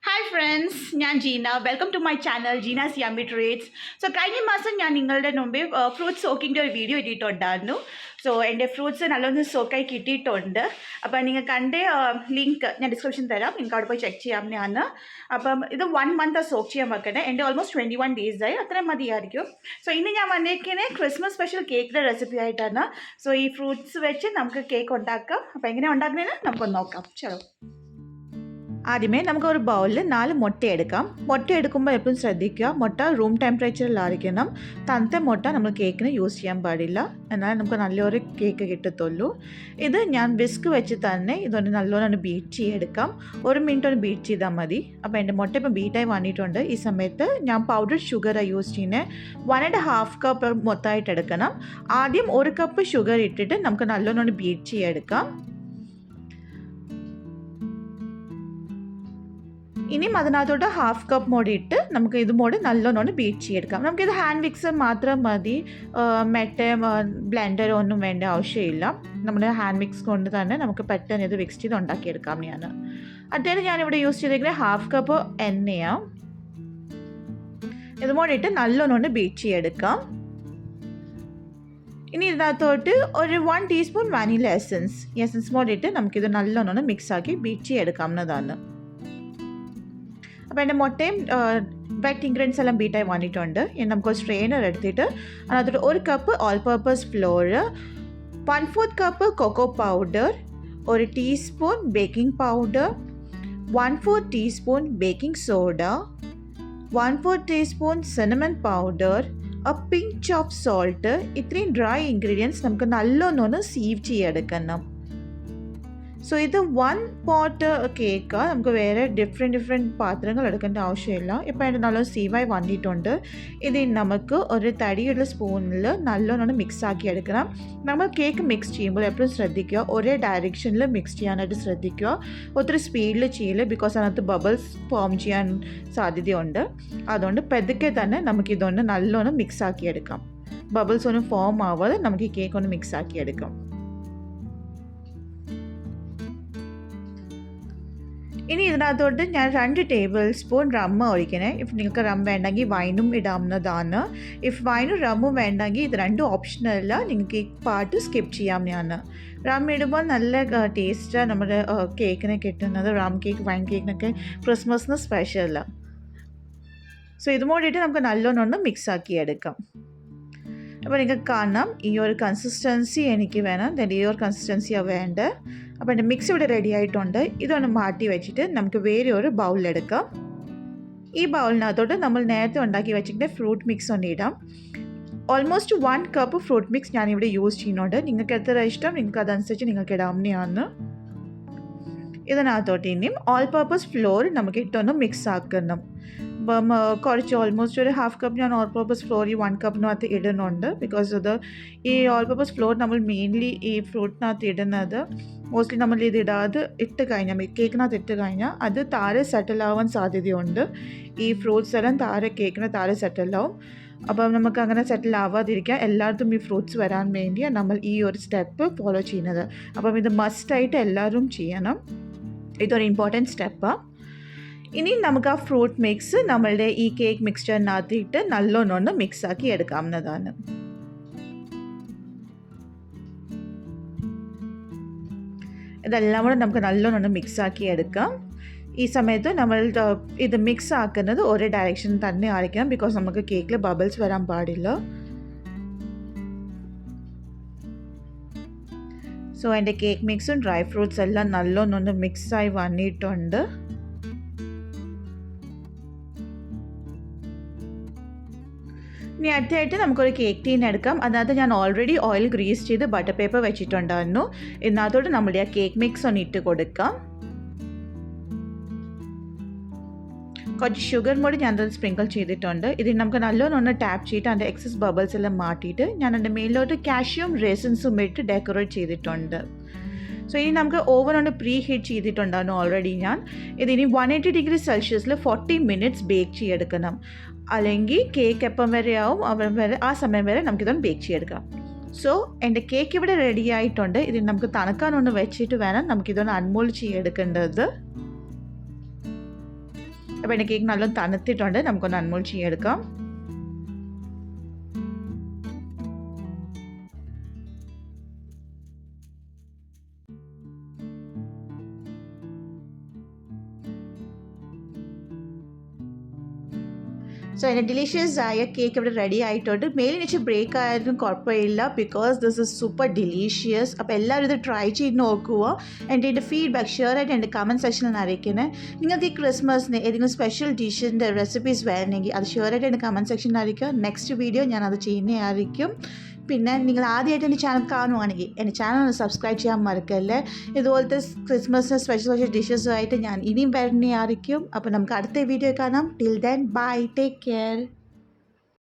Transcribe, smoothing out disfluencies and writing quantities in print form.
Hi friends, ഞാൻ Jeena. Welcome to my channel Jeena's yummy treats. So കഴിഞ്ഞ മാസം ഞാൻ നിങ്ങളുടെ മുമ്പേ ഫ്രൂട്ട്സ് സോക്കിൻ്റെ ഒരു വീഡിയോ ഇട്ടിട്ടുണ്ടായിരുന്നു. സോ എൻ്റെ ഫ്രൂട്ട്സ് നല്ലൊന്ന് സോക്കായി കിട്ടിയിട്ടുണ്ട്. അപ്പം നിങ്ങൾക്ക് കണ്ട ലിങ്ക് ഞാൻ ഡിസ്ക്രിപ്ഷൻ തരാം, നിങ്ങൾക്ക് അവിടെ പോയി ചെക്ക് ചെയ്യാവുന്നതാണ്. അപ്പം ഇത് 1 month സോക്ക് ചെയ്യാൻ വെക്കണേ. എൻ്റെ ഓൾമോസ്റ്റ് 21 days ആയി, അത്രയും മതിയായിരിക്കും. സോ ഇന്ന് ഞാൻ വന്നേക്കുന്നത് ക്രിസ്മസ് സ്പെഷ്യൽ കേക്കിൻ്റെ റെസിപ്പി ആയിട്ടാണ്. സോ ഈ ഫ്രൂട്ട്സ് വെച്ച് നമുക്ക് കേക്ക് ഉണ്ടാക്കാം. അപ്പോൾ എങ്ങനെ ഉണ്ടാക്കുന്നതെന്ന് നമുക്കൊന്ന് നോക്കാം. ചലോ. ആദ്യമേ നമുക്ക് ഒരു ബൗളിൽ 4 മുട്ട എടുക്കാം. മുട്ട എടുക്കുമ്പോൾ എപ്പോഴും ശ്രദ്ധിക്കുക, മുട്ട റൂം ടെമ്പറേച്ചറിലായിരിക്കണം. തണുത്ത മുട്ട നമ്മൾ കേക്കിന് യൂസ് ചെയ്യാൻ പാടില്ല, എന്നാൽ നമുക്ക് നല്ലൊരു കേക്ക് കിട്ടത്തുള്ളൂ. ഇത് ഞാൻ വിസ്ക് വെച്ച് തന്നെ ഇതൊന്ന് നല്ലോണം ബീറ്റ് ചെയ്തെടുക്കാം. 1 മിനിറ്റ് ഒന്ന് ബീറ്റ് ചെയ്താൽ മതി. അപ്പോൾ എൻ്റെ മുട്ട ഇപ്പം ബീറ്റായി വന്നിട്ടുണ്ട്. ഈ സമയത്ത് ഞാൻ പൗഡർ ഷുഗർ യൂസ് ചെയ്യുന്നത് 1.5 കപ്പ് മൊത്തമായിട്ട് എടുക്കണം. ആദ്യം 1 കപ്പ് ഷുഗർ ഇട്ടിട്ട് നമുക്ക് നല്ലോണം ബീറ്റ് ചെയ്തെടുക്കാം. ഇനിയും അതിനകത്തോട്ട് 1/2 കപ്പ് മോടി ഇട്ട് നമുക്ക് ഇത് മോടി നല്ലോണം ബീറ്റ് ചെയ്തെടുക്കാം. നമുക്കിത് ഹാൻഡ് മിക്സർ മാത്രം മതി, മെട്ടെ ബ്ലെൻഡർ ഒന്നും വേണ്ട ആവശ്യമില്ല. നമ്മുടെ ഹാൻഡ് മിക്സ് കൊണ്ട് തന്നെ നമുക്ക് പെട്ടെന്ന് ഇത് മിക്സ് ചെയ്ത് ഉണ്ടാക്കിയെടുക്കാം. അടുത്തത് ഞാനിവിടെ യൂസ് ചെയ്തിരിക്കുന്നത് 1/2 കപ്പ് എണ്ണയാണ്. ഇത് മോടിയിട്ട് നല്ലോണം ബീറ്റ് ചെയ്തെടുക്കാം. ഇനി ഇതിനകത്തോട്ട് ഒരു 1 ടീസ്പൂൺ വാനില എസൻസ് മോടിയിട്ട് നമുക്കിത് നല്ലോണം മിക്സാക്കി ബീറ്റ് ചെയ്തെടുക്കാവുന്നതാണ്. അപ്പോൾ എൻ്റെ മുട്ടയും വെറ്റ് ഇൻഗ്രീഡിയൻസ് എല്ലാം ബീറ്റായി വന്നിട്ടുണ്ട്. ഇനി നമുക്കൊരു സ്ട്രെയിനർ എടുത്തിട്ട് അതിനകത്തോട്ട് 1 cup all purpose flour, 1/4 cup cocoa powder, 1 teaspoon baking powder, 1/4 teaspoon baking soda, 1/4 teaspoon cinnamon powder, pinch of salt. ഇത്രയും ഡ്രൈ ഇൻഗ്രീഡിയൻസ് നമുക്ക് നല്ലോണം സീവ് ചെയ്തെടുക്കണം. സോ ഇത് 1 പോട്ട് കേക്ക്, നമുക്ക് വേറെ ഡിഫറെൻറ്റ് പാത്രങ്ങൾ എടുക്കേണ്ട ആവശ്യമില്ല. ഇപ്പോൾ അതിൻ്റെ നല്ലോണം സീവായി വന്നിട്ടുണ്ട്. ഇത് നമുക്ക് ഒരു തടിയുള്ള സ്പൂണിൽ നല്ലോണം മിക്സ് ആക്കി എടുക്കണം. നമ്മൾ കേക്ക് മിക്സ് ചെയ്യുമ്പോൾ എപ്പോഴും ശ്രദ്ധിക്കുക, ഒരേ ഡയറക്ഷനിൽ മിക്സ് ചെയ്യാനായിട്ട് ശ്രദ്ധിക്കുക. ഒത്തിരി സ്പീഡിൽ ചെയ്യില്ല, ബിക്കോസ് അതിനകത്ത് ബബിൾസ് ഫോം ചെയ്യാൻ സാധ്യതയുണ്ട്. അതുകൊണ്ട് പതുക്കെ തന്നെ നമുക്കിതൊന്ന് നല്ലോണം മിക്സ് ആക്കി എടുക്കാം. ബബിൾസ് ഒന്നും ഫോം ആവാതെ നമുക്ക് ഈ കേക്ക് ഒന്ന് മിക്സ് ആക്കി എടുക്കാം. ഇനി ഇതിനകത്തോട്ട് ഞാൻ 2 ടേബിൾ സ്പൂൺ റമ്മ് ഒഴിക്കണേ. ഇഫ് നിങ്ങൾക്ക് റം വേണ്ടെങ്കിൽ വൈനും ഇടാവുന്നതാണ്. ഇഫ് വൈനും റമ്മും വേണ്ടെങ്കിൽ ഇത് രണ്ടും ഓപ്ഷനല്ല, നിങ്ങൾക്ക് ഈ പാർട്ട് സ്കിപ്പ് ചെയ്യാവുന്നതാണ്. റം ഇടുമ്പോൾ നല്ല ടേസ്റ്റാണ് നമ്മുടെ കേക്കിന് കിട്ടുന്നത്. റം കേക്ക്, വൈൻ കേക്കിനൊക്കെ ക്രിസ്മസിന് സ്പെഷ്യലാണ്. സോ ഇത് കൂടിയിട്ട് നമുക്ക് നല്ലോണം മിക്സ് ആക്കി എടുക്കാം. അപ്പോൾ നിങ്ങൾക്ക് കാണാം ഈ ഒരു കൺസിസ്റ്റൻസി എനിക്ക് വേണം, ഈ ഒരു കൺസിസ്റ്റൻസിയാണ് വേണ്ടത്. അപ്പോൾ എൻ്റെ മിക്സ് ഇവിടെ റെഡി ആയിട്ടുണ്ട്. ഇതൊന്ന് മാറ്റി വെച്ചിട്ട് നമുക്ക് വേറെ ഒരു ബൗളിലെടുക്കാം. ഈ ബൗളിനകത്തോട്ട് നമ്മൾ നേരത്തെ ഉണ്ടാക്കി വെച്ചിട്ട് ഫ്രൂട്ട് മിക്സ് ഒന്ന് ഇടാം. ഓൾമോസ്റ്റ് 1 കപ്പ് ഫ്രൂട്ട് മിക്സ് ഞാനിവിടെ യൂസ് ചെയ്യുന്നുണ്ട്. നിങ്ങൾക്ക് എത്ര ഇഷ്ടം നിങ്ങൾക്ക് അതനുസരിച്ച് നിങ്ങൾക്ക് ഇടാവുന്നതാണ്. ഇതിനകത്തോട്ട് ഇനിയും ഓൾ പർപ്പസ് ഫ്ലോർ നമുക്ക് ഇട്ടൊന്ന് മിക്സ് ആക്കണം. അപ്പം കുറച്ച് ഓൾമോസ്റ്റ് ഒരു 1/2 കപ്പ് ഞാൻ ഓൾ പർപ്പസ് ഫ്ലോർ ഈ 1 കപ്പിനകത്ത് ഇടുന്നുണ്ട്. ബിക്കോസ് ഇത് ഈ ഓൾ പർപ്പസ് ഫ്ലോർ നമ്മൾ മെയിൻലി ഈ ഫ്രൂട്ടിനകത്ത് ഇടുന്നത് മോസ്റ്റ്ലി നമ്മൾ ഇത് ഇട്ട് കഴിഞ്ഞാൽ കേക്കിനകത്ത് ഇട്ട് കഴിഞ്ഞാൽ അത് താഴെ സെറ്റിലാവാൻ സാധ്യതയുണ്ട്. ഈ ഫ്രൂട്ട്സ് എല്ലാം കേക്കിന് താഴെ സെറ്റിലാവും. അപ്പം നമുക്ക് അങ്ങനെ സെറ്റിൽ ആവാതിരിക്കാൻ എല്ലായിടത്തും ഈ ഫ്രൂട്ട്സ് വരാൻ വേണ്ടിയാണ് നമ്മൾ ഈ ഒരു സ്റ്റെപ്പ് ഫോളോ ചെയ്യുന്നത്. അപ്പം ഇത് മസ്റ്റായിട്ട് എല്ലാവരും ചെയ്യണം. ഇതൊരു ഇമ്പോർട്ടൻറ്റ് സ്റ്റെപ്പാണ്. ഇനി നമുക്ക് ആ ഫ്രൂട്ട് മിക്സ് നമ്മളുടെ ഈ കേക്ക് മിക്സ്ചറിനകത്തിട്ട് നല്ലോണം മിക്സാക്കി എടുക്കാവുന്നതാണ്. ഇതെല്ലാം കൂടെ നമുക്ക് നല്ലോണം മിക്സാക്കി എടുക്കാം. ഈ സമയത്ത് നമ്മൾ ഇത് മിക്സ് ആക്കുന്നത് ഒരേ ഡയറക്ഷൻ തന്നെ ആയിരിക്കണം, ബിക്കോസ് നമുക്ക് കേക്കിൽ ബബിൾസ് വരാൻ പാടില്ല. സോ എൻ്റെ കേക്ക് മിക്സും ഡ്രൈ ഫ്രൂട്ട്സ് എല്ലാം നല്ലോണം മിക്സായി വന്നിട്ടുണ്ട്. ഇനി അടുത്തായിട്ട് നമുക്കൊരു കേക്ക് ടീൻ എടുക്കാം. അതിനകത്ത് ഞാൻ ഓൾറെഡി ഓയിൽ ഗ്രീസ് ചെയ്ത് ബട്ടർ പേപ്പർ വെച്ചിട്ടുണ്ടായിരുന്നു. ഇതിനകത്തോട്ട് നമ്മുടെ ആ കേക്ക് മിക്സ് ഒന്ന് ഇട്ട് കൊടുക്കാം. കുറച്ച് ഷുഗർ കൂടി ഞാൻ സ്പ്രിങ്കിൾ ചെയ്തിട്ടുണ്ട്. ഇതിൽ നമുക്ക് നല്ലോണം ടാപ്പ് ചെയ്തിട്ട് അതിൻ്റെ എക്സസ് ബബിൾസ് എല്ലാം മാറ്റിയിട്ട് ഞാൻ അതിൻ്റെ മേലിലോട്ട് കാഷ്യൂം റേസിൻസും ഇട്ട് ഡെക്കറേറ്റ് ചെയ്തിട്ടുണ്ട്. സോ ഇനി നമുക്ക് ഓവൻ ഒന്ന് പ്രീ ഹീറ്റ് ചെയ്തിട്ടുണ്ടായിരുന്നു ഓൾറെഡി ഞാൻ. ഇതിനി 180 ഡിഗ്രി സെൽഷ്യസിൽ 40 മിനിറ്റ്സ് ബേക്ക് ചെയ്തെടുക്കണം. അല്ലെങ്കിൽ കേക്ക് എപ്പം വരെ ആവും ആ സമയം വരെ നമുക്കിതൊന്ന് ബേക്ക് ചെയ്തെടുക്കാം. സോ എൻ്റെ കേക്ക് ഇവിടെ റെഡി ആയിട്ടുണ്ട്. ഇത് നമുക്ക് തണുക്കാനൊന്ന് വെച്ചിട്ട് വേണം നമുക്കിതൊന്ന് അൺമോൾഡ് ചെയ്തെടുക്കേണ്ടത്. അപ്പോൾ എൻ്റെ കേക്ക് നല്ല തണുത്തിട്ടുണ്ട്. നമുക്കൊന്ന് അൺമോൾ ചെയ്തെടുക്കാം. സോ അതിൻ്റെ ഡിലീഷ്യസ് ആയ കേക്ക് ഇവിടെ റെഡി ആയിട്ടുണ്ട്. മേലിന് വെച്ച് ബ്രേക്ക് ആയാലും കുഴപ്പമില്ല, because this is super delicious. അപ്പോൾ എല്ലാവരും ഇത് ട്രൈ ചെയ്ത് നോക്കുക. എൻ്റെ ഫീഡ്ബാക്ക് ഷെയറായിട്ട് എൻ്റെ കമൻറ്റ് സെക്ഷനിൽ അറിയിക്കണേ. നിങ്ങൾക്ക് ഈ ക്രിസ്മസിന് ഏതെങ്കിലും സ്പെഷ്യൽ ഡിഷിൻ്റെ റെസിപ്പീസ് വേണമെങ്കിൽ അത് ഷെയറായിട്ട് എൻ്റെ കമൻറ്റ് സെക്ഷനിൽ അറിയിക്കുക. നെക്സ്റ്റ് വീഡിയോ ഞാനത് ചെയ്യുന്നതായിരിക്കും. പിന്നെ നിങ്ങൾ ആദ്യമായിട്ട് എൻ്റെ ചാനൽ കാണുവാണെങ്കിൽ എൻ്റെ ചാനൽ ഒന്ന് സബ്സ്ക്രൈബ് ചെയ്യാൻ മറക്കല്ലേ. ഇതുപോലത്തെ ക്രിസ്മസിന് സ്പെഷ്യൽ ഡിഷസുമായിട്ട് ഞാൻ ഇനിയും വരുന്നതായിരിക്കും. അപ്പോൾ നമുക്ക് അടുത്ത വീഡിയോ കാണാം. Till then bye, take care.